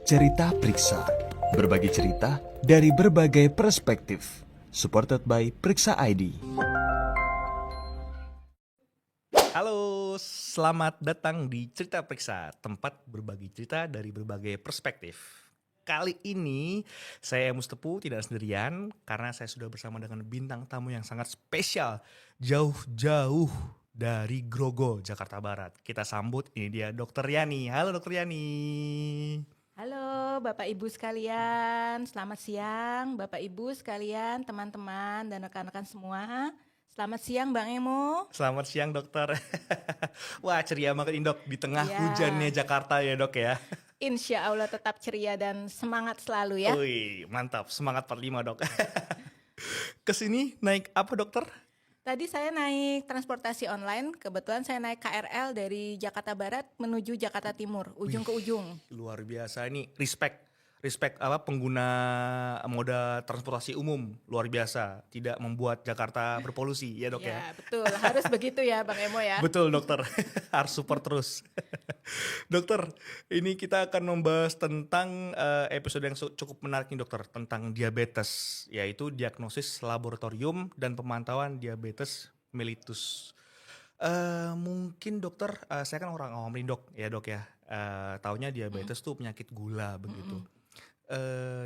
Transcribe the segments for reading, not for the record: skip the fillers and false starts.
Cerita Periksa. Berbagi cerita dari berbagai perspektif. Supported by Periksa ID. Halo, selamat datang di Cerita Periksa, tempat berbagi cerita dari berbagai perspektif. Kali ini saya Mustepu tidak sendirian karena saya sudah bersama dengan bintang tamu yang sangat spesial, jauh-jauh dari Grogol, Jakarta Barat. Kita sambut, ini dia Dr. Yani. Halo Dr. Yani. Halo Bapak Ibu sekalian, selamat siang Bapak Ibu sekalian, teman-teman dan rekan-rekan semua. Selamat siang Bang Emo. Selamat siang dokter. Wah, ceria banget ini dok, di tengah Ya. hujannya Jakarta ya dok ya. Insya Allah tetap ceria dan semangat selalu ya. Wih, mantap, semangat 45 dok. Kesini naik apa dokter? Tadi saya naik transportasi online, kebetulan saya naik KRL dari Jakarta Barat menuju Jakarta Timur, ujung ke ujung. Luar biasa ini, respect apa pengguna moda transportasi umum luar biasa, tidak membuat Jakarta berpolusi ya dok ya. Ya betul, harus begitu ya Bang Emo ya. Betul dokter, harus support terus. Dokter, ini kita akan membahas tentang episode yang cukup menarik nih dokter, tentang diabetes, yaitu diagnosis laboratorium dan pemantauan diabetes mellitus. Mungkin dokter, saya kan orang awam nih dok ya, taunya diabetes tuh penyakit gula begitu.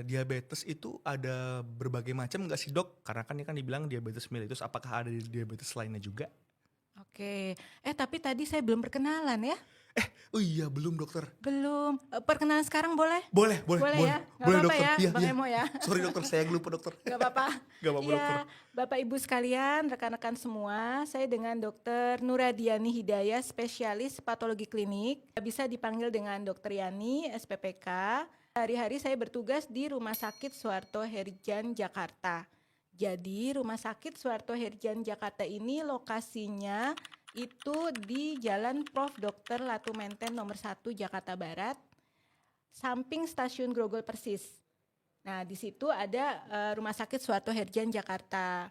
Diabetes itu ada berbagai macam nggak sih dok? Karena kan ini kan dibilang diabetes mellitus, apakah ada diabetes lainnya juga? Oke, tapi tadi saya belum perkenalan ya. Oh iya belum dokter. Belum, perkenalan sekarang boleh? Boleh ya, nggak apa-apa dokter. ya Iya, Bang iya. Emo ya. Sorry dokter, saya lupa dokter. Gak apa-apa. Gak apa-apa dokter. Ya, Bapak Ibu sekalian, rekan-rekan semua, saya dengan Dr. Nuradiani Hidayah, spesialis patologi klinik. Bisa dipanggil dengan Dr. Yani, SPPK. Hari-hari saya bertugas di Rumah Sakit Suharto Herjan, Jakarta. Jadi Rumah Sakit Suharto Herjan, Jakarta ini lokasinya itu di Jalan Prof. Dr. Latu Menten nomor 1 Jakarta Barat, samping stasiun Grogol persis. Nah, di situ ada Rumah Sakit Suharto Herjan Jakarta.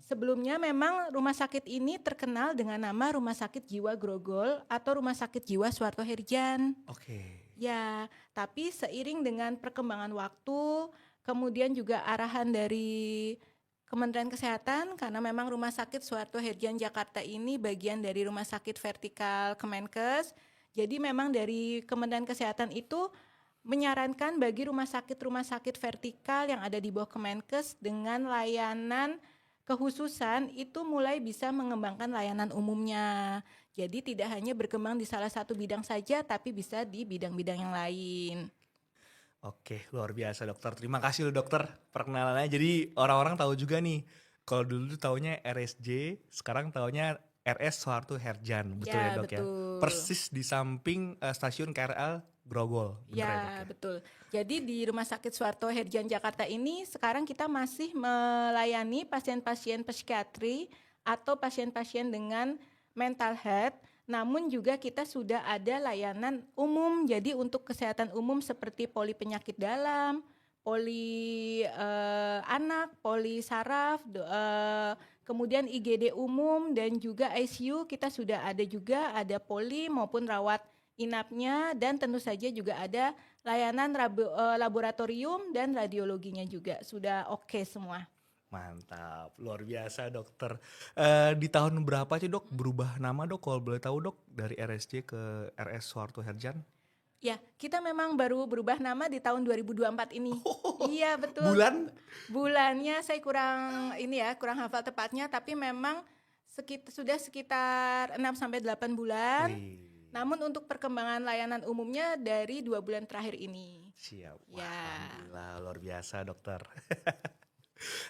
Sebelumnya memang rumah sakit ini terkenal dengan nama Rumah Sakit Jiwa Grogol atau Rumah Sakit Jiwa Suharto Herjan. Oke. Ya, tapi seiring dengan perkembangan waktu, kemudian juga arahan dari Kementerian Kesehatan, karena memang Rumah Sakit Suharto Herjan Jakarta ini bagian dari Rumah Sakit Vertikal Kemenkes. Jadi memang dari Kementerian Kesehatan itu menyarankan bagi rumah sakit vertikal yang ada di bawah Kemenkes dengan layanan kekhususan itu mulai bisa mengembangkan layanan umumnya. Jadi tidak hanya berkembang di salah satu bidang saja, tapi bisa di bidang-bidang yang lain. Oke, luar biasa dokter. Terima kasih loh dokter perkenalannya. Jadi orang-orang tahu juga nih, kalau dulu taunya RSJ, sekarang taunya RS Suharto Herjan, betul ya dok betul. ya? Persis di samping stasiun KRL Grogol. Ya, betul. Jadi di Rumah Sakit Suharto Herjan Jakarta ini sekarang kita masih melayani pasien-pasien psikiatri atau pasien-pasien dengan mental health, namun juga kita sudah ada layanan umum. Jadi untuk kesehatan umum seperti poli penyakit dalam, poli anak, poli saraf, kemudian IGD umum dan juga ICU kita sudah ada juga, ada poli maupun rawat inapnya, dan tentu saja juga ada layanan laboratorium dan radiologinya juga sudah oke semua. Mantap, luar biasa dokter. Di tahun berapa sih dok berubah nama dok, kalau boleh tahu dok, dari RSJ ke RS Suharto Herjan? Ya, kita memang baru berubah nama di tahun 2024 ini. Iya betul. Bulannya saya kurang hafal tepatnya, tapi memang sudah sekitar 6-8 bulan. Namun untuk perkembangan layanan umumnya dari 2 bulan terakhir ini. Siap, ya. Alhamdulillah luar biasa dokter.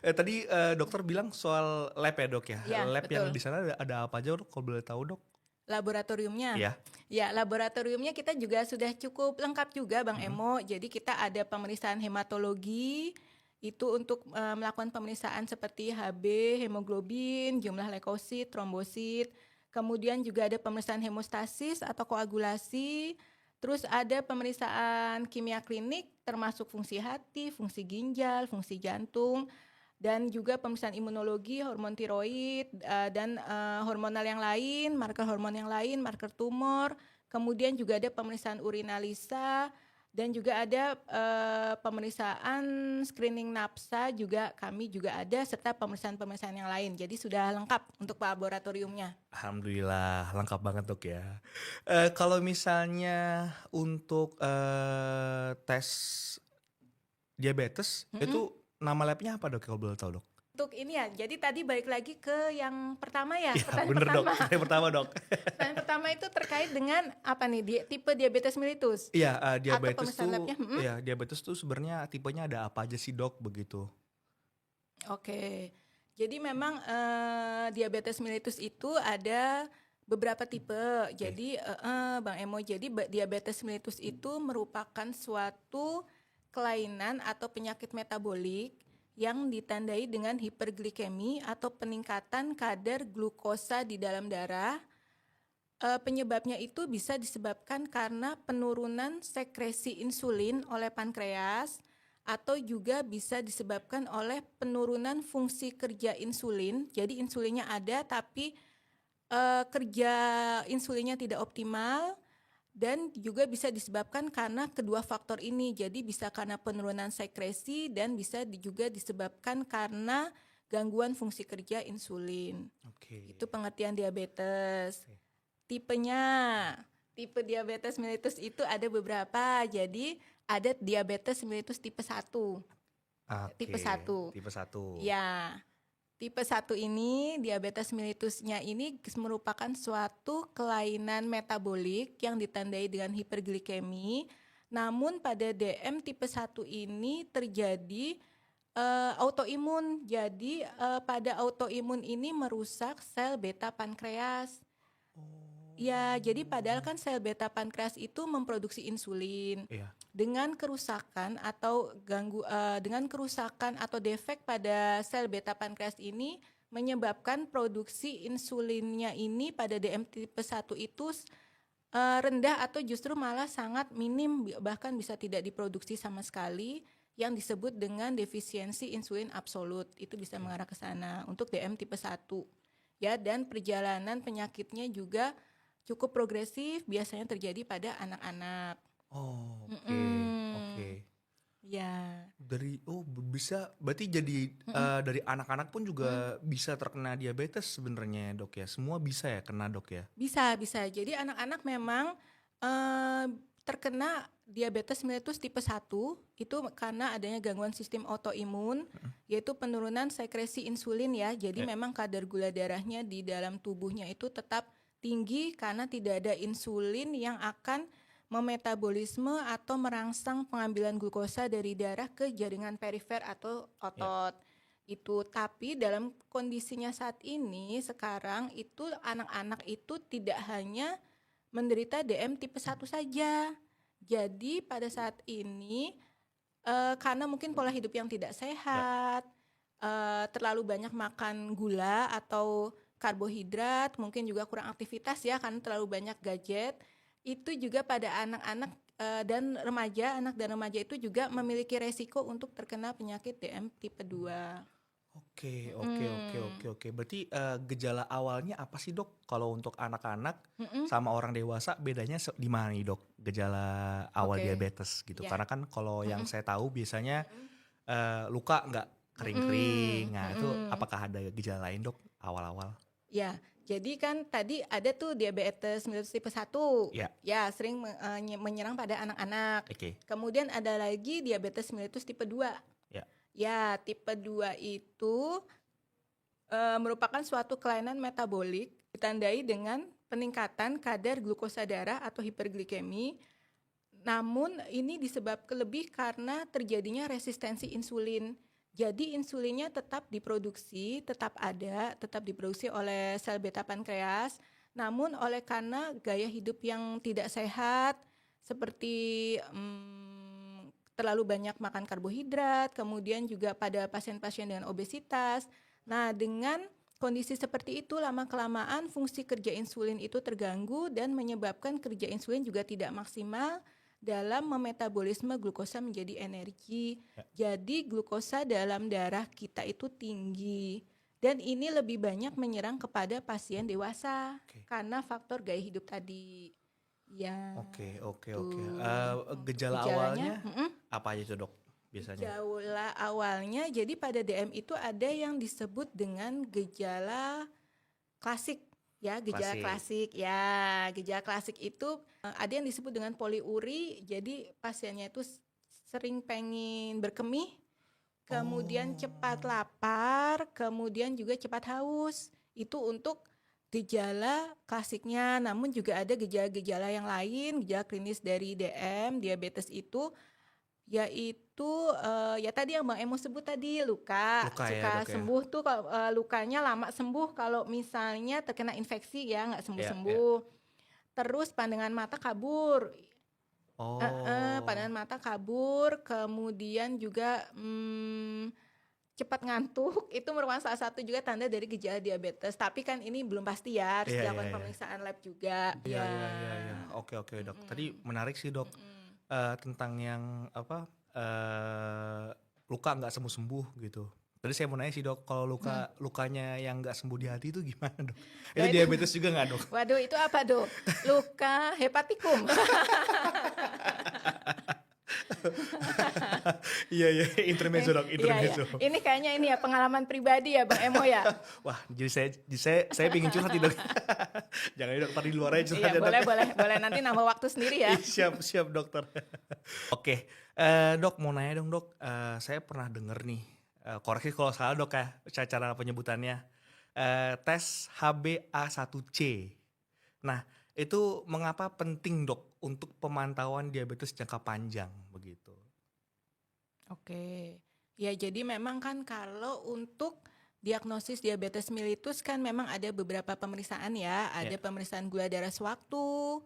Tadi dokter bilang soal lab ya dok ya? Ya, lab betul. yang di sana ada apa aja dok, kalau boleh tahu dok? Laboratoriumnya? Ya, laboratoriumnya kita juga sudah cukup lengkap juga Bang Emo. Jadi kita ada pemeriksaan hematologi, itu untuk melakukan pemeriksaan seperti HB, hemoglobin, jumlah leukosit, trombosit. Kemudian juga ada pemeriksaan hemostasis atau koagulasi. Terus ada pemeriksaan kimia klinik termasuk fungsi hati, fungsi ginjal, fungsi jantung. Dan juga pemeriksaan imunologi, hormon tiroid, dan hormonal yang lain, marker hormon yang lain, marker tumor. Kemudian juga ada pemeriksaan urinalisa, Dan juga ada pemeriksaan screening nafsa juga kami juga ada, serta pemeriksaan-pemeriksaan yang lain. Jadi sudah lengkap untuk laboratoriumnya. Alhamdulillah lengkap banget dok ya. Kalau misalnya untuk tes diabetes itu nama labnya apa dok kalau boleh tahu dok? Untuk ini ya, jadi tadi balik lagi ke yang pertama ya, Ya pertanyaan bener dok, pertama. yang pertama dok. Pertanyaan pertama itu terkait dengan apa nih, tipe diabetes mellitus. Iya diabetes pemeriksaan tuh, labnya, ya diabetes tuh sebenarnya tipenya ada apa aja sih dok begitu? Oke, jadi memang diabetes mellitus itu ada beberapa tipe. Jadi Bang Emo, jadi diabetes mellitus itu merupakan suatu kelainan atau penyakit metabolik yang ditandai dengan hiperglikemi atau peningkatan kadar glukosa di dalam darah. Penyebabnya itu bisa disebabkan karena penurunan sekresi insulin oleh pankreas, atau juga bisa disebabkan oleh penurunan fungsi kerja insulin. Jadi insulinnya ada tapi kerja insulinnya tidak optimal, dan juga bisa disebabkan karena kedua faktor ini. Jadi bisa karena penurunan sekresi dan bisa juga disebabkan karena gangguan fungsi kerja insulin. Oke. Itu pengertian diabetes. Oke. Tipenya, tipe diabetes mellitus itu ada beberapa. Jadi ada diabetes mellitus tipe 1. Tipe 1. Tipe 1. Ya. Tipe 1 ini, diabetes mellitusnya ini merupakan suatu kelainan metabolik yang ditandai dengan hiperglikemi. Namun pada DM tipe 1 ini terjadi autoimun. Jadi pada autoimun ini merusak sel beta pankreas. Ya, jadi padahal kan sel beta pankreas itu memproduksi insulin. Iya. Dengan kerusakan atau dengan kerusakan atau defek pada sel beta pankreas ini menyebabkan produksi insulinnya ini pada DM tipe 1 itu rendah atau justru malah sangat minim, bahkan bisa tidak diproduksi sama sekali, yang disebut dengan defisiensi insulin absolut. Itu bisa mengarah ke sana untuk DM tipe 1. Ya, dan perjalanan penyakitnya juga cukup progresif, biasanya terjadi pada anak-anak. Oh, oke. Ya. Bisa berarti jadi dari anak-anak pun juga bisa terkena diabetes sebenarnya dok ya. Semua bisa ya kena dok ya. Bisa. Jadi anak-anak memang terkena diabetes mellitus tipe 1 itu karena adanya gangguan sistem autoimun, yaitu penurunan sekresi insulin ya. Jadi memang kadar gula darahnya di dalam tubuhnya itu tetap tinggi karena tidak ada insulin yang akan memetabolisme atau merangsang pengambilan glukosa dari darah ke jaringan perifer atau otot. Itu, tapi dalam kondisinya saat ini sekarang itu anak-anak itu tidak hanya menderita DM tipe 1 saja. Jadi pada saat ini karena mungkin pola hidup yang tidak sehat, terlalu banyak makan gula atau karbohidrat, mungkin juga kurang aktivitas ya karena terlalu banyak gadget, itu juga pada anak-anak dan remaja, anak dan remaja itu juga memiliki resiko untuk terkena penyakit DM tipe 2. Oke. Berarti gejala awalnya apa sih dok? Kalau untuk anak-anak sama orang dewasa bedanya di mana nih dok? Gejala awal diabetes gitu. Karena kan kalau yang saya tahu biasanya luka nggak kering-kering. Nah itu apakah ada gejala lain dok awal-awal? Ya, jadi kan tadi ada tuh diabetes mellitus tipe 1. Ya, sering menyerang pada anak-anak. Kemudian ada lagi diabetes mellitus tipe 2. Ya, tipe 2 itu merupakan suatu kelainan metabolik ditandai dengan peningkatan kadar glukosa darah atau hiperglikemi. Namun ini disebabkan lebih karena terjadinya resistensi insulin. Jadi insulinnya tetap diproduksi, tetap diproduksi oleh sel beta pankreas. Namun oleh karena gaya hidup yang tidak sehat, seperti terlalu banyak makan karbohidrat, kemudian juga pada pasien-pasien dengan obesitas. Nah, dengan kondisi seperti itu lama-kelamaan fungsi kerja insulin itu terganggu dan menyebabkan kerja insulin juga tidak maksimal dalam memetabolisme glukosa menjadi energi. Jadi glukosa dalam darah kita itu tinggi. Dan ini lebih banyak menyerang kepada pasien dewasa karena faktor gaya hidup tadi. Ya. Oke. Tuh. Gejala awalnya apa aja tuh dok biasanya? Gejala awalnya, jadi pada DM itu ada yang disebut dengan gejala klasik. Ya, gejala klasik. Ya, gejala klasik itu ada yang disebut dengan poliuri. Jadi pasiennya itu sering pengen berkemih, kemudian cepat lapar, kemudian juga cepat haus. Itu untuk gejala klasiknya. Namun juga ada gejala-gejala yang lain, gejala klinis dari DM, diabetes itu, yaitu ya tadi yang Bang Emo sebut tadi, luka Luka ya, suka Dok, ya? sembuh tuh kalau lukanya lama sembuh kalau misalnya terkena infeksi ya, nggak Ya, ya. sembuh-sembuh. Terus pandangan mata kabur. Oh. Pandangan mata kabur, kemudian juga cepat ngantuk. Itu merupakan salah satu juga tanda dari gejala diabetes. Tapi kan ini belum pasti ya, harus Iya, dilakukan iya. pemeriksaan lab juga. Iya, Ya. iya. Oke, Dok. Tadi menarik sih, Dok. Tentang yang apa? Luka nggak sembuh-sembuh gitu. Tadi saya mau nanya sih, Dok, kalau lukanya yang nggak sembuh di hati itu gimana, Dok? Itu Nah, itu- diabetes juga nggak, Dok? Waduh, itu apa Dok? Luka hepatikum. Iya, intermezzo, Dok, Iya, intermezzo. iya. Ini kayaknya ini ya pengalaman pribadi ya Bang Emo ya. Wah, jadi saya pingin curhat nih, Dok. Jangan, Dok, tadi di luar aja curhat Iya, ya, Dok. boleh nanti nambah waktu sendiri ya. Siap, dokter. Oke, Dok, mau nanya dong, Dok. Saya pernah denger nih, koreksi kalau salah, Dok, ya, cara penyebutannya. Tes HbA1c. Nah, itu mengapa penting, Dok, untuk pemantauan diabetes jangka panjang begitu? Oke. Ya, jadi memang kan kalau untuk diagnosis diabetes mellitus kan memang ada beberapa pemeriksaan ya. Ada pemeriksaan gula darah sewaktu,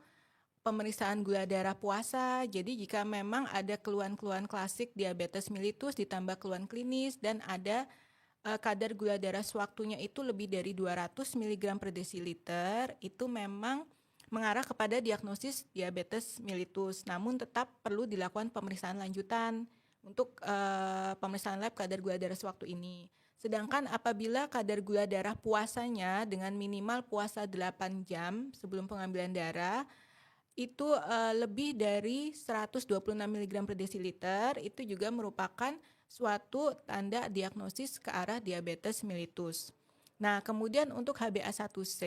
pemeriksaan gula darah puasa. Jadi jika memang ada keluhan-keluhan klasik diabetes mellitus ditambah keluhan klinis dan ada kadar gula darah sewaktunya itu lebih dari 200 mg per desiliter, itu memang mengarah kepada diagnosis diabetes mellitus. Namun tetap perlu dilakukan pemeriksaan lanjutan untuk pemeriksaan lab kadar gula darah sewaktu ini. Sedangkan apabila kadar gula darah puasanya dengan minimal puasa 8 jam sebelum pengambilan darah, itu lebih dari 126 mg per desiliter, itu juga merupakan suatu tanda diagnosis ke arah diabetes mellitus. Nah, kemudian untuk HbA1c,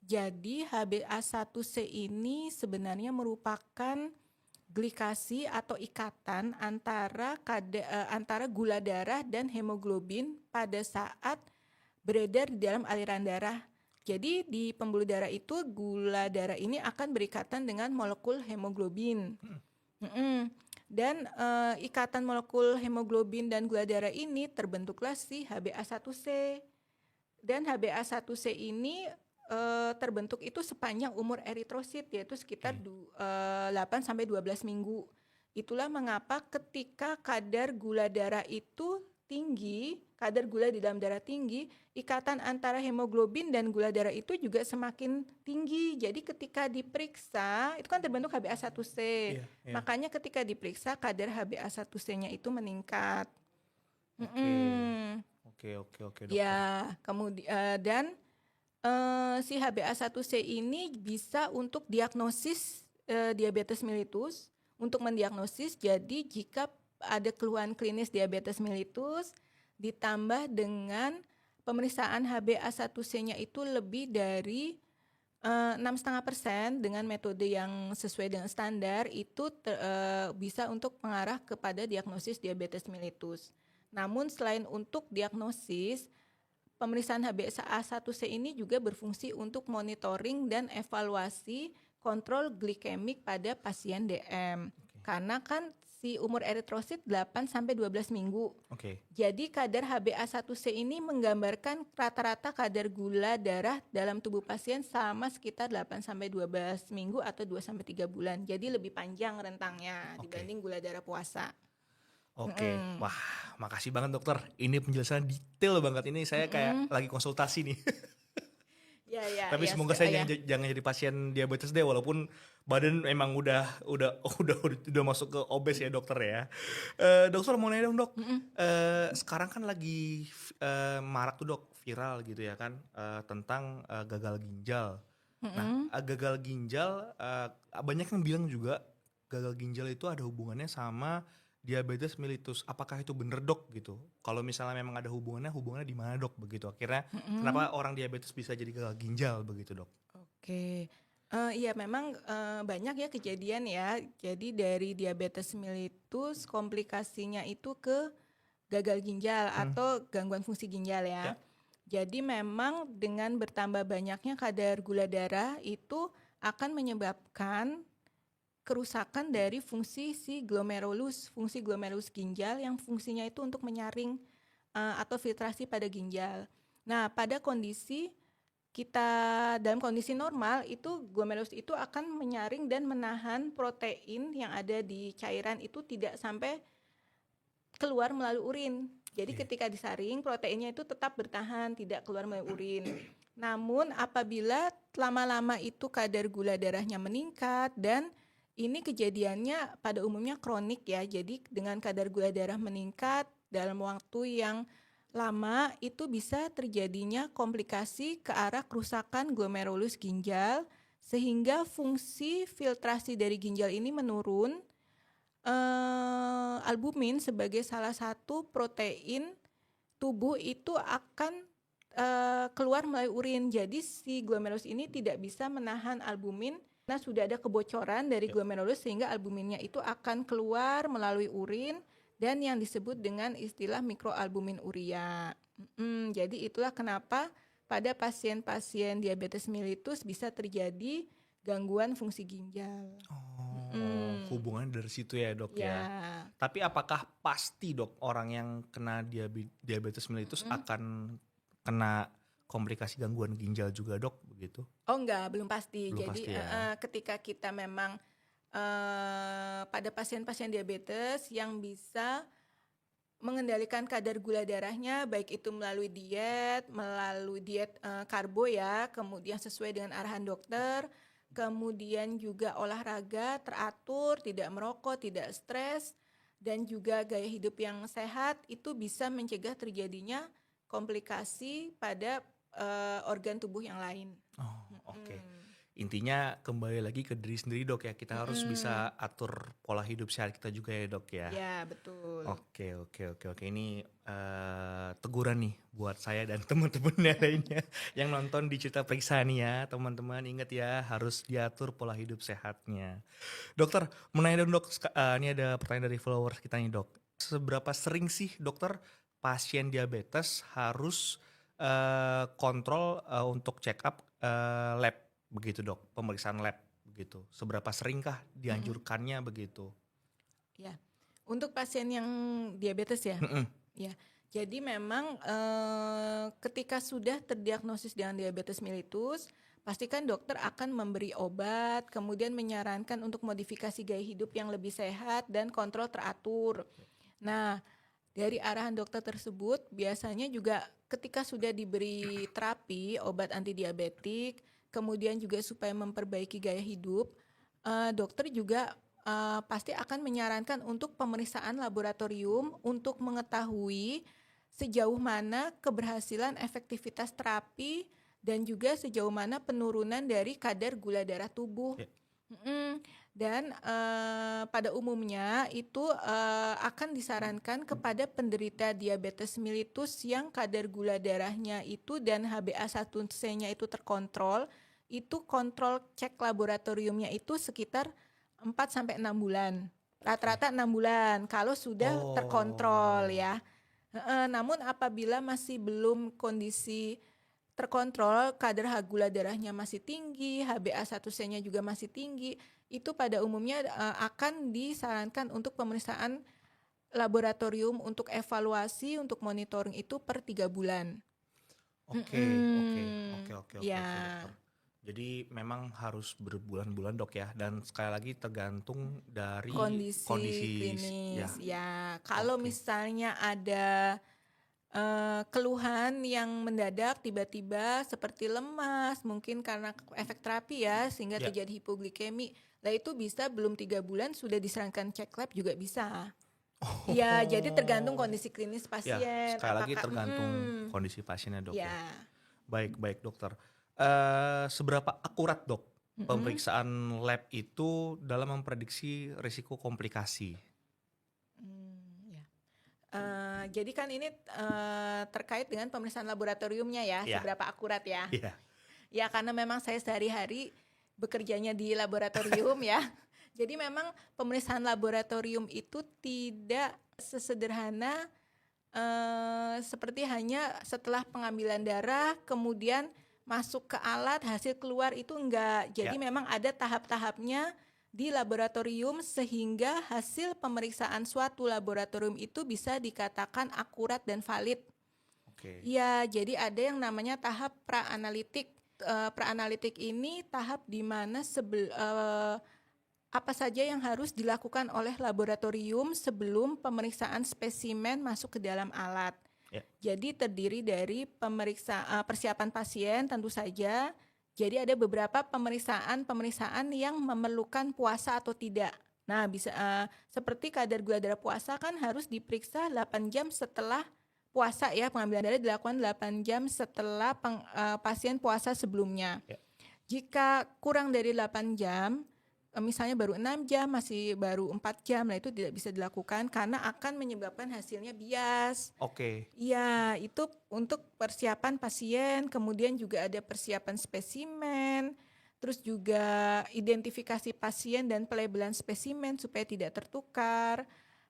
jadi HbA1c ini sebenarnya merupakan glikasi atau ikatan antara gula darah dan hemoglobin pada saat beredar di dalam aliran darah. Jadi di pembuluh darah itu gula darah ini akan berikatan dengan molekul hemoglobin. Dan ikatan molekul hemoglobin dan gula darah ini terbentuklah si HbA1c. Dan HbA1c ini terbentuk itu sepanjang umur eritrosit, yaitu sekitar 8-12 minggu. Itulah mengapa ketika kadar gula darah itu tinggi, kadar gula di dalam darah tinggi, ikatan antara hemoglobin dan gula darah itu juga semakin tinggi. Jadi ketika diperiksa, itu kan terbentuk HbA1c. Iya. Makanya ketika diperiksa kadar HbA1c-nya itu meningkat. Oke, dokter. Ya, kemudian dan si HbA1c ini bisa untuk diagnosis diabetes mellitus. Untuk mendiagnosis, jadi jika ada keluhan klinis diabetes mellitus ditambah dengan pemeriksaan HbA1c-nya itu lebih dari 6,5% dengan metode yang sesuai dengan standar, itu bisa untuk mengarah kepada diagnosis diabetes mellitus. Namun selain untuk diagnosis, pemeriksaan HbA1c ini juga berfungsi untuk monitoring dan evaluasi kontrol glikemik pada pasien DM. Karena kan si umur eritrosit 8-12 minggu. Jadi kadar HbA1c ini menggambarkan rata-rata kadar gula darah dalam tubuh pasien sama sekitar 8-12 minggu atau 2-3 bulan. Jadi lebih panjang rentangnya dibanding gula darah puasa. Wah, makasih banget dokter. Ini penjelasan detail banget. Ini saya kayak lagi konsultasi nih. Tapi semoga saya jangan jadi pasien diabetes deh, walaupun badan emang udah masuk ke obes ya dokter ya. Dokter mau nanya dong dok, sekarang kan lagi marak tuh dok, viral gitu ya kan, tentang gagal ginjal. Mm-mm. Nah, gagal ginjal, banyak yang bilang juga gagal ginjal itu ada hubungannya sama diabetes mellitus. Apakah itu bener dok gitu? Kalau misalnya memang ada hubungannya di mana dok begitu? Akhirnya Mm-mm. kenapa orang diabetes bisa jadi gagal ginjal begitu dok? Oke. Iya memang banyak ya kejadian ya. Jadi dari diabetes mellitus komplikasinya itu ke gagal ginjal Hmm, atau gangguan fungsi ginjal ya. ya, Jadi memang dengan bertambah banyaknya kadar gula darah itu akan menyebabkan kerusakan dari fungsi glomerulus ginjal yang fungsinya itu untuk menyaring atau filtrasi pada ginjal. Nah, dalam kondisi normal itu glomerulus itu akan menyaring dan menahan protein yang ada di cairan itu tidak sampai keluar melalui urin. Jadi Oke. ketika disaring proteinnya itu tetap bertahan tidak keluar melalui urin. Namun apabila lama-lama itu kadar gula darahnya meningkat dan ini kejadiannya pada umumnya kronik ya. Jadi dengan kadar gula darah meningkat dalam waktu yang lama itu bisa terjadinya komplikasi ke arah kerusakan glomerulus ginjal sehingga fungsi filtrasi dari ginjal ini menurun. Albumin sebagai salah satu protein tubuh itu akan keluar melalui urin. Jadi si glomerulus ini tidak bisa menahan albumin. Nah, sudah ada kebocoran dari Ya. glomerulus sehingga albuminnya itu akan keluar melalui urin dan yang disebut dengan istilah mikroalbumin urea. Jadi itulah kenapa pada pasien-pasien diabetes mellitus bisa terjadi gangguan fungsi ginjal. Oh, hubungannya dari situ ya dok Ya. ya. Tapi apakah pasti dok orang yang kena diabetes mellitus akan kena komplikasi gangguan ginjal juga dok begitu? Oh enggak, belum pasti. Belum Jadi pasti ya. ketika kita memang pada pasien-pasien diabetes yang bisa mengendalikan kadar gula darahnya, baik itu melalui diet karbo ya, kemudian sesuai dengan arahan dokter, kemudian juga olahraga teratur, tidak merokok, tidak stres, dan juga gaya hidup yang sehat, itu bisa mencegah terjadinya komplikasi pada organ tubuh yang lain. Oh, oke. Mm. Intinya kembali lagi ke diri sendiri dok ya. Kita harus bisa atur pola hidup sehat kita juga ya dok ya. Ya, betul. Oke. Ini teguran nih buat saya dan teman-teman yang lainnya yang nonton di Cerita Periksa nih ya. Teman-teman ingat ya harus diatur pola hidup sehatnya. Dokter, menanya dong dok, ini ada pertanyaan dari followers kita nih dok. Seberapa sering sih dokter pasien diabetes harus kontrol untuk check up lab begitu dok, pemeriksaan lab begitu. Seberapa seringkah dianjurkannya begitu? Ya, untuk pasien yang diabetes ya. Mm-mm. Ya, jadi memang ketika sudah terdiagnosis dengan diabetes mellitus, pastikan dokter akan memberi obat, kemudian menyarankan untuk modifikasi gaya hidup yang lebih sehat dan kontrol teratur. Nah, dari arahan dokter tersebut, biasanya juga ketika sudah diberi terapi, obat antidiabetik, kemudian juga supaya memperbaiki gaya hidup, dokter juga pasti akan menyarankan untuk pemeriksaan laboratorium untuk mengetahui sejauh mana keberhasilan efektivitas terapi dan juga sejauh mana penurunan dari kadar gula darah tubuh. Ya. Dan pada umumnya itu akan disarankan kepada penderita diabetes mellitus yang kadar gula darahnya itu dan HbA1c-nya itu terkontrol, itu kontrol cek laboratoriumnya itu sekitar 4-6 bulan. Rata-rata 6 bulan kalau sudah terkontrol ya. Namun apabila masih belum kondisi terkontrol, kadar gula darahnya masih tinggi, HbA1c-nya juga masih tinggi, itu pada umumnya akan disarankan untuk pemeriksaan laboratorium untuk evaluasi, untuk monitoring itu per 3 bulan. Oke. Ya. Dokter. Jadi memang harus berbulan-bulan dok ya, dan sekali lagi tergantung dari Kondisi klinis. Ya, kalau Oke. misalnya ada keluhan yang mendadak tiba-tiba seperti lemas, mungkin karena efek terapi ya, sehingga Ya. terjadi hipoglikemi. Lah itu bisa belum 3 bulan sudah disarankan cek lab juga bisa. Iya, jadi tergantung kondisi klinis Ya, pasien. sekali lagi Apakah tergantung kondisi pasiennya dok ya. ya. Baik dokter. seberapa akurat dok Mm-mm. pemeriksaan lab itu dalam memprediksi risiko komplikasi? Ya. Jadi kan ini terkait dengan pemeriksaan laboratoriumnya ya, Iya. seberapa akurat ya. Iya. Ya karena memang saya sehari-hari bekerjanya di laboratorium ya. Jadi memang pemeriksaan laboratorium itu tidak sesederhana seperti hanya setelah pengambilan darah kemudian masuk ke alat hasil keluar, itu enggak. Jadi Ya. memang ada tahap-tahapnya di laboratorium sehingga hasil pemeriksaan suatu laboratorium itu bisa dikatakan akurat dan valid. Oke. Iya, jadi ada yang namanya tahap pra-analitik. Pra-analitik ini tahap di mana apa saja yang harus dilakukan oleh laboratorium sebelum pemeriksaan spesimen masuk ke dalam alat. Ya. Jadi terdiri dari persiapan pasien tentu saja. Jadi ada beberapa pemeriksaan yang memerlukan puasa atau tidak. Nah, bisa seperti kadar gula darah puasa kan harus diperiksa 8 jam setelah puasa ya, pengambilan darah dilakukan 8 jam setelah pasien puasa sebelumnya. Ya. Jika kurang dari 8 jam, misalnya baru 6 jam, masih baru 4 jam, nah itu tidak bisa dilakukan karena akan menyebabkan hasilnya bias. Oke. Iya, itu untuk persiapan pasien, kemudian juga ada persiapan spesimen, terus juga identifikasi pasien dan pelabelan spesimen supaya tidak tertukar.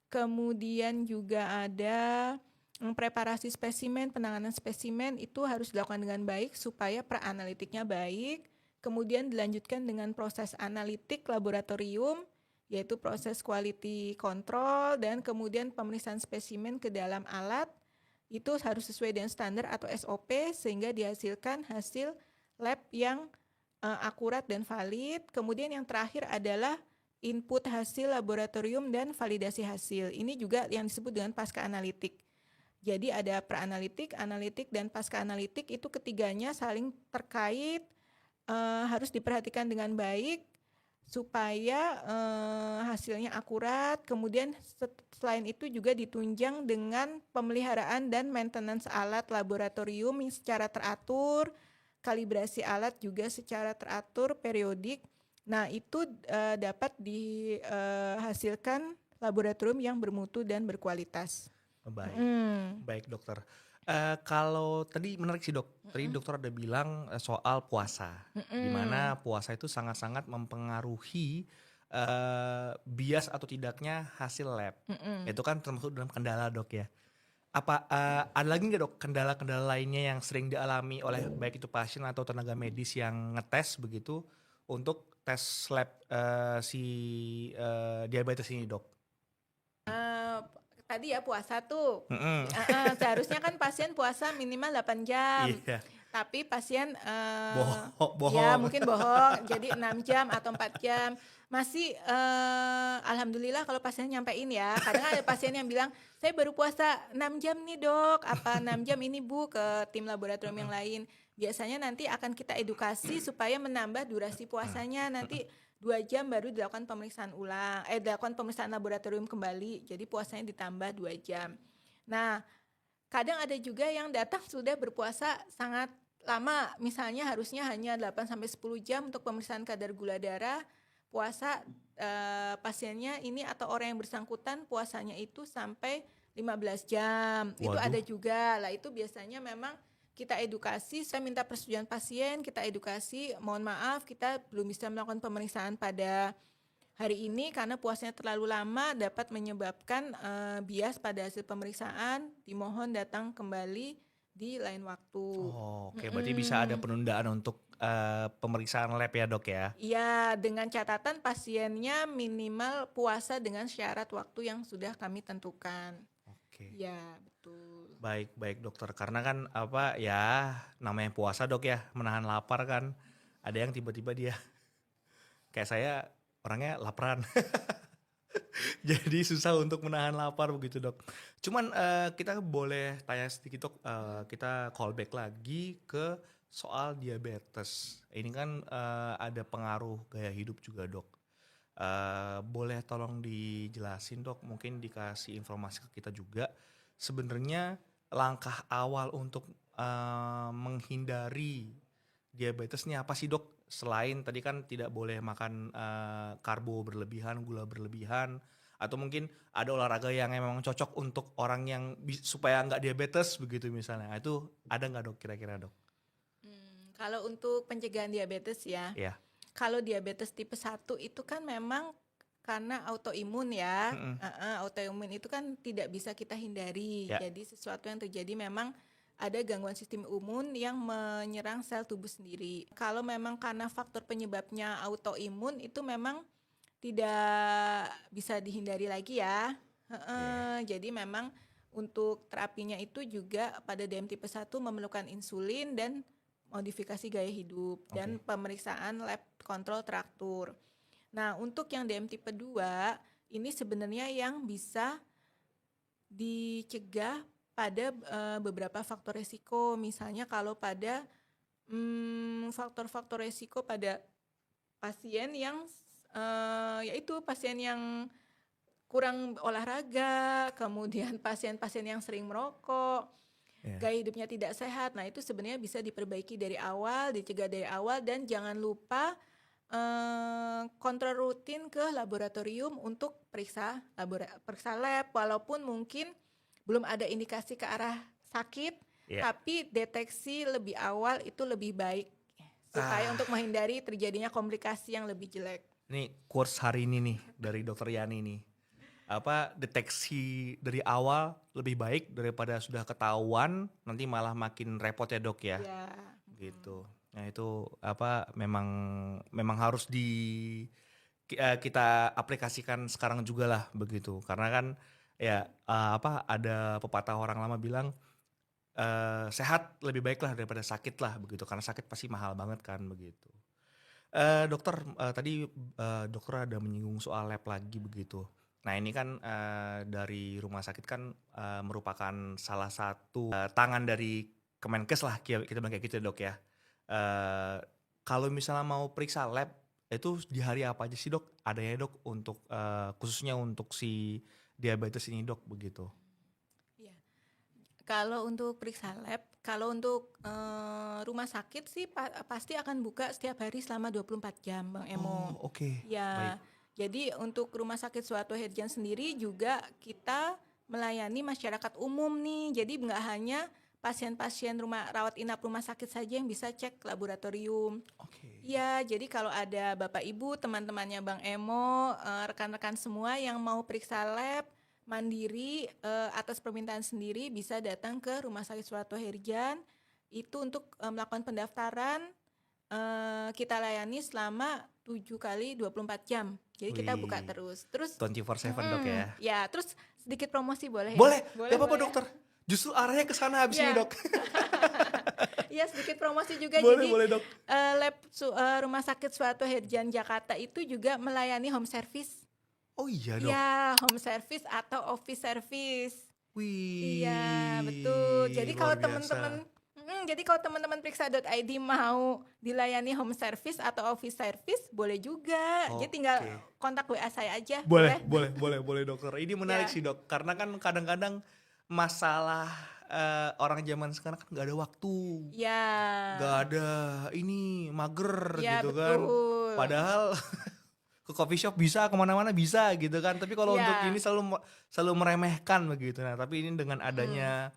Kemudian juga ada preparasi spesimen, penanganan spesimen itu harus dilakukan dengan baik supaya pra-analitiknya baik. Kemudian dilanjutkan dengan proses analitik laboratorium, yaitu proses quality control, dan kemudian pemeriksaan spesimen ke dalam alat. Itu harus sesuai dengan standar atau SOP sehingga dihasilkan hasil lab yang akurat dan valid. Kemudian yang terakhir adalah input hasil laboratorium dan validasi hasil. Ini juga yang disebut dengan pasca analitik. Jadi ada pra-analitik, analitik, dan pasca analitik, itu ketiganya saling terkait, harus diperhatikan dengan baik supaya hasilnya akurat. Kemudian selain itu juga ditunjang dengan pemeliharaan dan maintenance alat laboratorium secara teratur, kalibrasi alat juga secara teratur periodik. Nah, itu dapat dihasilkan laboratorium yang bermutu dan berkualitas. Baik. Baik dokter. Kalau tadi menarik sih dok, tadi dokter ada bilang soal puasa, di mana puasa itu sangat-sangat mempengaruhi bias atau tidaknya hasil lab. Itu kan termasuk dalam kendala dok ya. Apa ada lagi nggak dok kendala-kendala lainnya yang sering dialami oleh baik itu pasien atau tenaga medis yang ngetes begitu untuk tes lab si diabetes ini dok? Tadi ya puasa tuh. Mm-mm. Seharusnya kan pasien puasa minimal 8 jam. Iya. Tapi pasien Bohong. ya mungkin bohong jadi 6 jam atau 4 jam. Masih alhamdulillah kalau pasien nyampein ya. Kadang ada pasien yang bilang, "Saya baru puasa 6 jam nih, Dok." Apa 6 jam ini, Bu, ke tim laboratorium yang lain. Biasanya nanti akan kita edukasi supaya menambah durasi puasanya. Nanti 2 jam baru dilakukan pemeriksaan dilakukan pemeriksaan laboratorium kembali. Jadi puasanya ditambah 2 jam. Nah, kadang ada juga yang datang sudah berpuasa sangat lama. Misalnya harusnya hanya 8 sampai 10 jam untuk pemeriksaan kadar gula darah. Puasa pasiennya ini atau orang yang bersangkutan puasanya itu sampai 15 jam. Itu Waduh. ada juga. Lah itu biasanya memang kita edukasi, saya minta persetujuan pasien, kita edukasi, mohon maaf kita belum bisa melakukan pemeriksaan pada hari ini karena puasanya terlalu lama dapat menyebabkan bias pada hasil pemeriksaan, dimohon datang kembali di lain waktu. Oh, oke, berarti bisa ada penundaan untuk pemeriksaan lab ya dok ya? Iya, dengan catatan pasiennya minimal puasa dengan syarat waktu yang sudah kami tentukan. Oke. Ya, betul. Baik dokter, karena kan apa ya namanya puasa dok ya, menahan lapar kan. Ada yang tiba-tiba dia kayak saya orangnya laparan. Jadi susah untuk menahan lapar begitu dok. Cuman kita boleh tanya sedikit dok, kita callback lagi ke soal diabetes. Ini kan ada pengaruh gaya hidup juga dok. Boleh tolong dijelasin dok, mungkin dikasih informasi ke kita juga. Sebenarnya langkah awal untuk menghindari diabetes ini apa sih dok? Selain tadi kan tidak boleh makan karbo berlebihan, gula berlebihan, atau mungkin ada olahraga yang memang cocok untuk orang yang supaya nggak diabetes begitu misalnya. Nah, itu ada nggak dok kira-kira dok? Kalau untuk pencegahan diabetes ya, Iya. kalau diabetes tipe 1 itu kan memang karena autoimun ya. Mm-mm. Autoimun itu kan tidak bisa kita hindari. Ya. Jadi sesuatu yang terjadi memang ada gangguan sistem imun yang menyerang sel tubuh sendiri. Kalau memang karena faktor penyebabnya autoimun itu memang tidak bisa dihindari lagi ya. Jadi memang untuk terapinya itu juga pada DM tipe 1 memerlukan insulin dan modifikasi gaya hidup dan pemeriksaan lab kontrol teratur. Nah, untuk yang DM tipe 2 ini sebenarnya yang bisa dicegah pada beberapa faktor resiko. Misalnya kalau pada faktor-faktor resiko pada pasien yang yaitu pasien yang kurang olahraga, kemudian pasien-pasien yang sering merokok, gaya hidupnya tidak sehat. Nah, itu sebenarnya bisa diperbaiki dari awal, dicegah dari awal, dan jangan lupa kontrol rutin ke laboratorium untuk periksa lab, walaupun mungkin belum ada indikasi ke arah sakit, tapi deteksi lebih awal itu lebih baik supaya untuk menghindari terjadinya komplikasi yang lebih jelek. Nih quotes hari ini nih dari Dokter Yani nih. Deteksi dari awal lebih baik daripada sudah ketahuan nanti malah makin repot ya dok ya. Ya. Gitu. Nah itu memang harus kita aplikasikan sekarang juga lah begitu. Karena kan ya ada pepatah orang lama bilang sehat lebih baik lah daripada sakit lah begitu. Karena sakit pasti mahal banget kan begitu. Dokter tadi dokter ada menyinggung soal lab lagi begitu. Nah ini kan dari rumah sakit kan merupakan salah satu tangan dari Kemenkes lah kita bilang kayak gitu dok ya. Kalau misalnya mau periksa lab itu di hari apa aja sih dok? Adanya dok untuk khususnya untuk si diabetes ini dok begitu. Iya. Kalau untuk periksa lab, kalau untuk rumah sakit sih pasti akan buka setiap hari selama 24 jam Bang Emo. Oh oke. Ya. Baik. Jadi untuk Rumah Sakit Suharto Herdian sendiri juga kita melayani masyarakat umum nih. Jadi nggak hanya pasien-pasien rawat inap rumah sakit saja yang bisa cek laboratorium. Ya, jadi kalau ada Bapak Ibu, teman-temannya Bang Emo, rekan-rekan semua yang mau periksa lab mandiri atas permintaan sendiri bisa datang ke Rumah Sakit Suharto Herdian. Itu untuk melakukan pendaftaran. Kita layani selama 7 kali 24 jam. Jadi kita buka terus. 24/7 dok ya. Ya, terus sedikit promosi boleh ya? Boleh, gak apa-apa dokter. Justru arahnya ke sana habis ini dok. Iya, sedikit promosi juga. Boleh dok. Lab Rumah Sakit Suharto Herdian Jakarta itu juga melayani home service. Oh iya dok. Ya, home service atau office service. Wih. Iya, betul. Jadi kalau teman-teman periksa.id mau dilayani home service atau office service boleh juga. Jadi tinggal kontak WA saya aja. Boleh dokter. Ini menarik sih dok, karena kan kadang-kadang masalah orang zaman sekarang kan nggak ada waktu. Ya. Nggak ada ini mager ya, gitu betul. kan. Padahal ke coffee shop bisa, kemana-mana bisa gitu kan. Tapi kalau untuk ini selalu meremehkan begitu. Nah tapi ini dengan adanya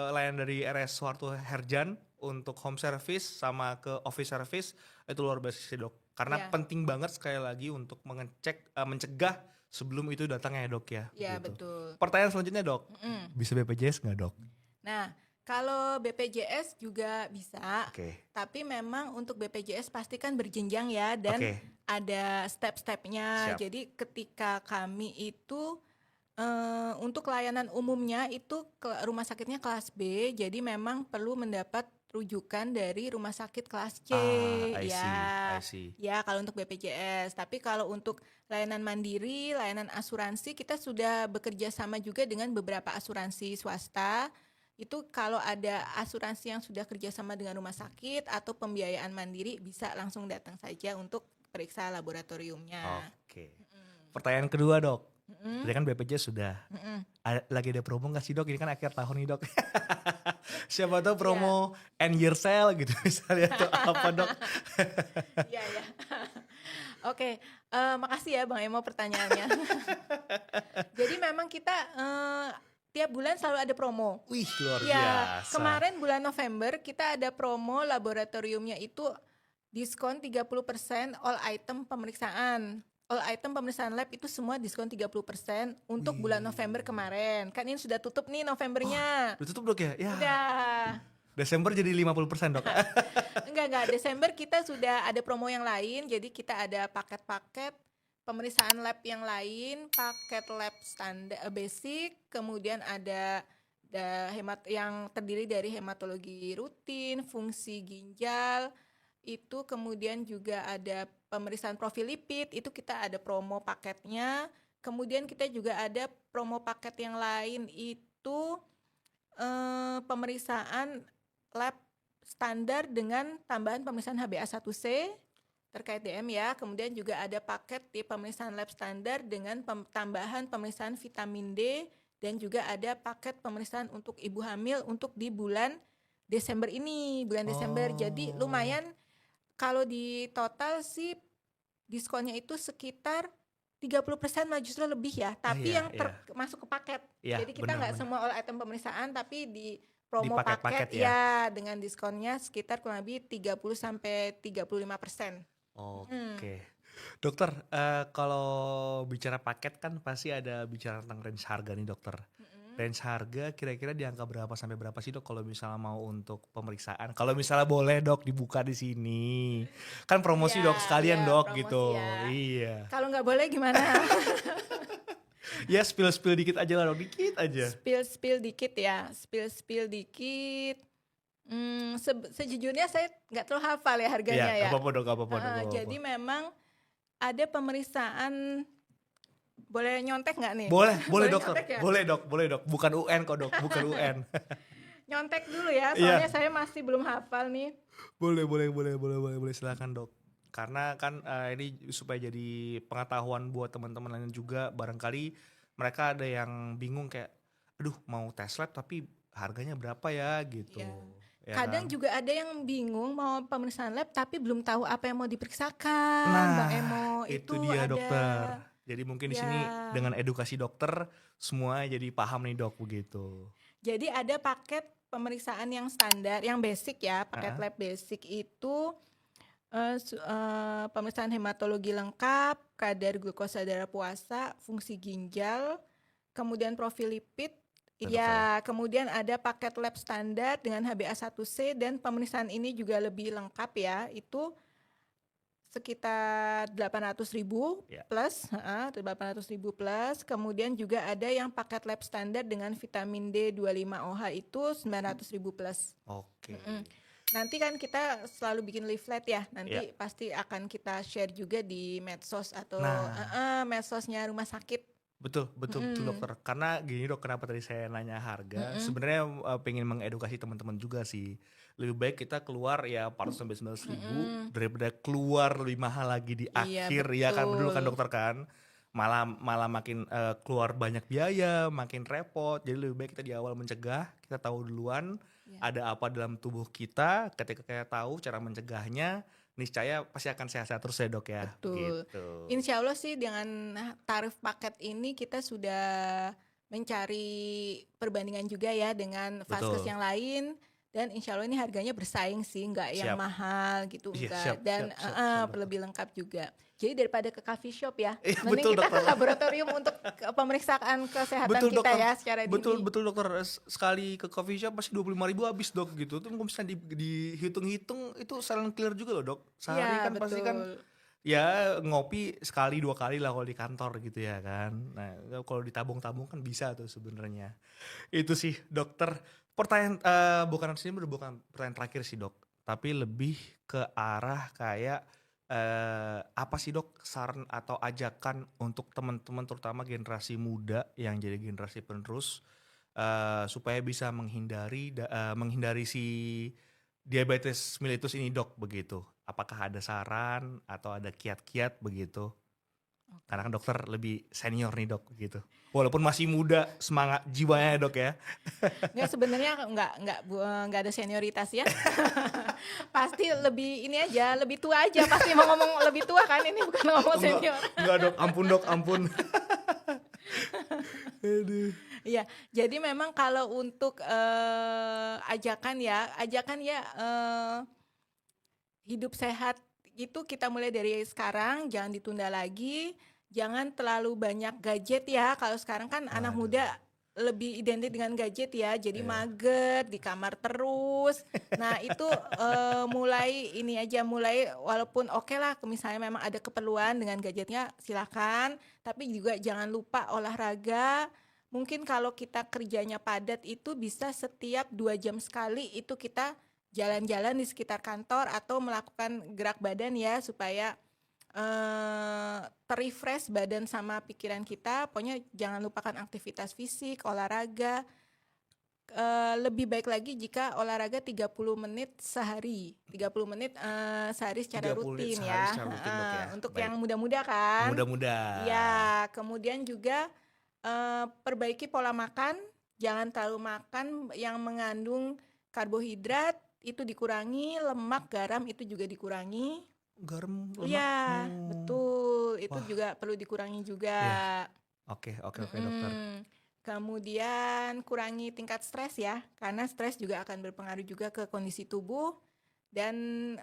layanan dari RS Suharto Herdian untuk home service sama ke office service itu luar biasa sih dok. Karena penting banget sekali lagi untuk mencegah sebelum itu datang ya dok ya. Iya gitu. betul. Pertanyaan selanjutnya dok, bisa BPJS nggak dok? Nah kalau BPJS juga bisa, tapi memang untuk BPJS pasti kan berjenjang ya dan ada step-stepnya. Jadi ketika kami itu untuk layanan umumnya itu rumah sakitnya kelas B, jadi memang perlu mendapat rujukan dari rumah sakit kelas C. I see. Ya kalau untuk BPJS. Tapi kalau untuk layanan mandiri, layanan asuransi, kita sudah bekerja sama juga dengan beberapa asuransi swasta. Itu kalau ada asuransi yang sudah kerjasama dengan rumah sakit atau pembiayaan mandiri bisa langsung datang saja untuk periksa laboratoriumnya. Pertanyaan kedua dok. Tadi kan BPJS sudah. lagi ada promo nggak sih dok? Ini kan akhir tahun nih dok. Siapa tahu Iya. promo end year sale gitu misalnya atau apa dok? Iya, ya. Oke, makasih ya Bang Emo pertanyaannya. Jadi memang kita tiap bulan selalu ada promo. Wih luar Ya, biasa. kemarin bulan November kita ada promo laboratoriumnya itu diskon 30% all item pemeriksaan. All item pemeriksaan lab itu semua diskon 30% untuk bulan November kemarin. Kan ini sudah tutup nih Novembernya. Udah tutup dok ya? Ya. Udah. Desember jadi 50% dok. Enggak. Desember kita sudah ada promo yang lain. Jadi kita ada paket-paket pemeriksaan lab yang lain, paket lab standar basic, kemudian ada hemat yang terdiri dari hematologi rutin, fungsi ginjal, itu kemudian juga ada pemeriksaan profil lipid, itu kita ada promo paketnya. Kemudian kita juga ada promo paket yang lain itu pemeriksaan lab standar dengan tambahan pemeriksaan HbA1c terkait DM ya. Kemudian juga ada paket di pemeriksaan lab standar dengan tambahan pemeriksaan vitamin D dan juga ada paket pemeriksaan untuk ibu hamil untuk di bulan Desember ini, bulan Desember. Jadi lumayan kalau di total sih diskonnya itu sekitar 30% malah justru lebih ya, tapi Iya, yang masuk ke paket. Iya, Jadi kita nggak benar-benar. semua all item pemeriksaan tapi di promo paket-paket paket ya dengan diskonnya sekitar kurang lebih 30 sampai 35%. Oke. Dokter, kalau bicara paket kan pasti ada bicara tentang range harga nih dokter. Range harga kira-kira di angka berapa sampai berapa sih dok kalau misalnya mau untuk pemeriksaan? Kalau misalnya boleh dok dibuka di sini. Kan promosi Iya, dok sekalian iya, dok promosi gitu. ya. Iya. Kalau nggak boleh gimana? Ya spill dikit aja lah dok, dikit aja. Spill dikit ya, spill dikit. Sejujurnya saya nggak terlalu hafal ya harganya Iya, ya. gak apa-apa dok, gak apa-apa dok. Gak Jadi apa-apa. memang ada pemeriksaan, boleh nyontek nggak nih? Boleh dokter, nyontek ya? boleh dok. Bukan UN kok dok, bukan UN. Nyontek dulu ya, Iya. soalnya saya masih belum hafal nih. Boleh silakan dok. Karena kan ini supaya jadi pengetahuan buat teman-teman lain juga, barangkali mereka ada yang bingung kayak, aduh mau tes lab tapi harganya berapa ya gitu. Iya. Ya Kadang kan? juga ada yang bingung mau pemeriksaan lab tapi belum tahu apa yang mau diperiksakan, Nah, Bang Emo. itu dia ada. dokter. Jadi mungkin di sini Ya. dengan edukasi dokter semua jadi paham nih dok begitu. Jadi ada paket pemeriksaan yang standar, yang basic ya, paket lab basic itu pemeriksaan hematologi lengkap, kadar glukosa darah puasa, fungsi ginjal, kemudian profil lipid, ya, kemudian ada paket lab standar dengan HbA1c dan pemeriksaan ini juga lebih lengkap ya, itu sekitar 800.000 Ya. plus, 800.000 plus. Kemudian juga ada yang paket lab standar dengan vitamin D25OH itu 900.000 plus. Oke. Nanti kan kita selalu bikin leaflet ya. Nanti Ya. pasti akan kita share juga di medsos atau Nah. medsosnya rumah sakit. Betul dokter. Karena gini dok, kenapa tadi saya nanya harga? Sebenarnya pengen mengedukasi teman-teman juga sih. Lebih baik kita keluar ya 400-900 ribu daripada keluar lebih mahal lagi di Iya, akhir ya kan, betul. betul kan dokter kan? Malah makin keluar banyak biaya, makin repot. Jadi lebih baik kita di awal mencegah, kita tahu duluan ada apa dalam tubuh kita. Ketika kita tahu cara mencegahnya, niscaya pasti akan sehat-sehat terus ya dok ya. Betul. Gitu. Insya Allah sih dengan tarif paket ini kita sudah mencari perbandingan juga ya dengan vaskes Betul. yang lain. Dan insya Allah ini harganya bersaing sih, nggak yang Siap. mahal gitu, Iya, enggak. siap, Dan siap, dokter. lebih lengkap juga. Jadi daripada ke coffee shop ya, Iya, mending betul, kita dokter. ke laboratorium untuk pemeriksaan kesehatan kita dokter. ya secara dini. Betul dokter. Sekali ke coffee shop pasti 25.000 habis dok gitu. Itu kalau misalnya dihitung-hitung itu silent clear juga loh dok. Sehari Iya, kan pasti kan betul. ya ngopi sekali 2 kali lah kalau di kantor gitu ya kan. Nah kalau ditabung-tabung kan bisa tuh sebenarnya. Itu sih dokter. Pertanyaan bukan pertanyaan terakhir sih dok. Tapi lebih ke arah kayak apa sih dok saran atau ajakan untuk teman-teman terutama generasi muda yang jadi generasi penerus supaya bisa menghindari si diabetes mellitus ini dok begitu. Apakah ada saran atau ada kiat-kiat begitu? Karena kan dokter lebih senior nih dok gitu. Walaupun masih muda semangat jiwanya dok ya. Nggak, sebenarnya nggak ada senioritas ya. Pasti lebih ini aja, lebih tua aja. Pasti mau ngomong lebih tua kan, ini bukan ngomong senior. Enggak dok, ampun. Aduh. Iya, jadi memang kalau untuk ajakan ya hidup sehat itu kita mulai dari sekarang, jangan ditunda lagi, jangan terlalu banyak gadget ya. Kalau sekarang kan anak muda lebih identik dengan gadget ya, jadi mager di kamar terus. Nah itu mulai walaupun oke lah, misalnya memang ada keperluan dengan gadgetnya silakan, tapi juga jangan lupa olahraga. Mungkin kalau kita kerjanya padat itu bisa setiap 2 jam sekali itu kita jalan-jalan di sekitar kantor atau melakukan gerak badan ya, supaya terrefresh badan sama pikiran kita. Pokoknya jangan lupakan aktivitas fisik, olahraga. Lebih baik lagi jika olahraga 30 menit sehari. 30 menit sehari secara 30 menit rutin sehari ya. secara rutin, Dok, ya. Untuk Baik. yang muda-muda kan. Mudah-mudahan. Ya, kemudian juga perbaiki pola makan, jangan terlalu makan yang mengandung karbohidrat, itu dikurangi, lemak, garam itu juga dikurangi. Garam, lemak. Iya, betul. Itu juga perlu dikurangi juga. Oke dokter. Kemudian kurangi tingkat stres ya, karena stres juga akan berpengaruh juga ke kondisi tubuh. Dan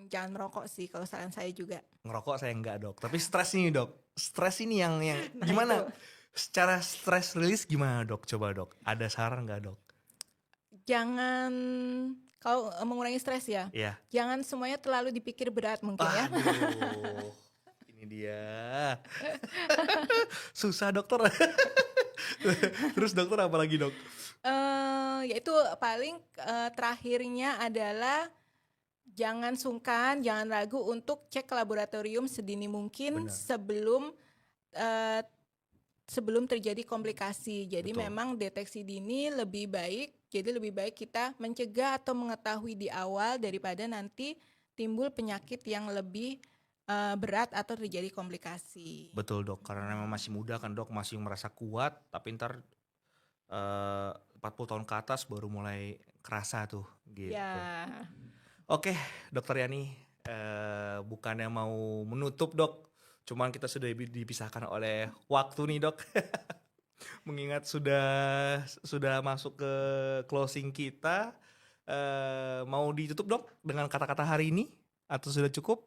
jangan merokok sih kalau saran saya juga. Ngerokok saya enggak dok, tapi stres ini dok. Stres ini yang Nah, gimana? itu. Secara stress release gimana dok? Coba dok, ada saran nggak dok? Jangan, kalau mengurangi stres ya, Iya. jangan semuanya terlalu dipikir berat mungkin ya. Aduh, ini dia. Susah dokter. Terus dokter apa lagi dok? Yaitu paling terakhirnya adalah jangan sungkan, jangan ragu untuk cek ke laboratorium sedini mungkin. Benar. sebelum terjadi komplikasi. Jadi Betul. memang deteksi dini lebih baik. Jadi lebih baik kita mencegah atau mengetahui di awal daripada nanti timbul penyakit yang lebih berat atau terjadi komplikasi. Betul dok, karena memang masih muda kan dok, masih merasa kuat, tapi ntar 40 tahun ke atas baru mulai kerasa tuh gitu. Ya, Oke dokter Yani, bukannya mau menutup dok, cuman kita sudah dipisahkan oleh waktu nih dok. Mengingat sudah masuk ke closing kita, mau ditutup dok dengan kata-kata hari ini atau sudah cukup?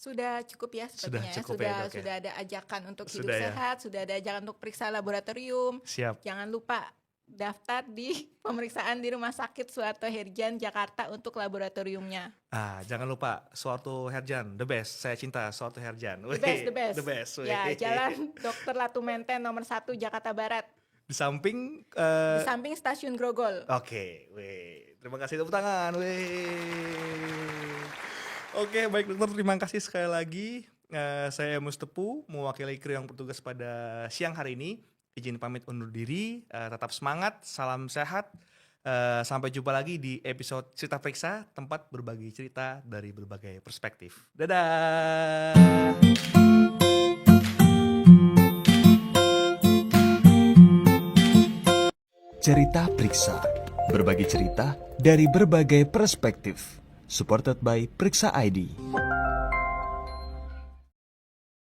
sudah cukup ya Sudah sepertinya. cukup ya, Dok, ya? Sudah ada ajakan untuk hidup Sudah ya? sehat, sudah ada ajakan untuk periksa laboratorium. Siap. Jangan lupa daftar di pemeriksaan di Rumah Sakit Suharto Herjan Jakarta untuk laboratoriumnya. Jangan lupa Suharto Herjan, the best. Saya cinta Suharto Herjan. The best, the best. The best. Ya, wih. Jalan Dr. Latu Menten nomor 1 Jakarta Barat. Di samping Di samping stasiun Grogol. Oke, weh. Terima kasih tepuk tangan, weh. Oke, baik dokter, terima kasih sekali lagi. Saya Mustepu, mewakili kru yang bertugas pada siang hari ini. Izin pamit undur diri, tetap semangat, salam sehat. Sampai jumpa lagi di episode Cerita Periksa, tempat berbagi cerita dari berbagai perspektif. Dadah! Cerita Periksa, berbagi cerita dari berbagai perspektif. Supported by Periksa ID.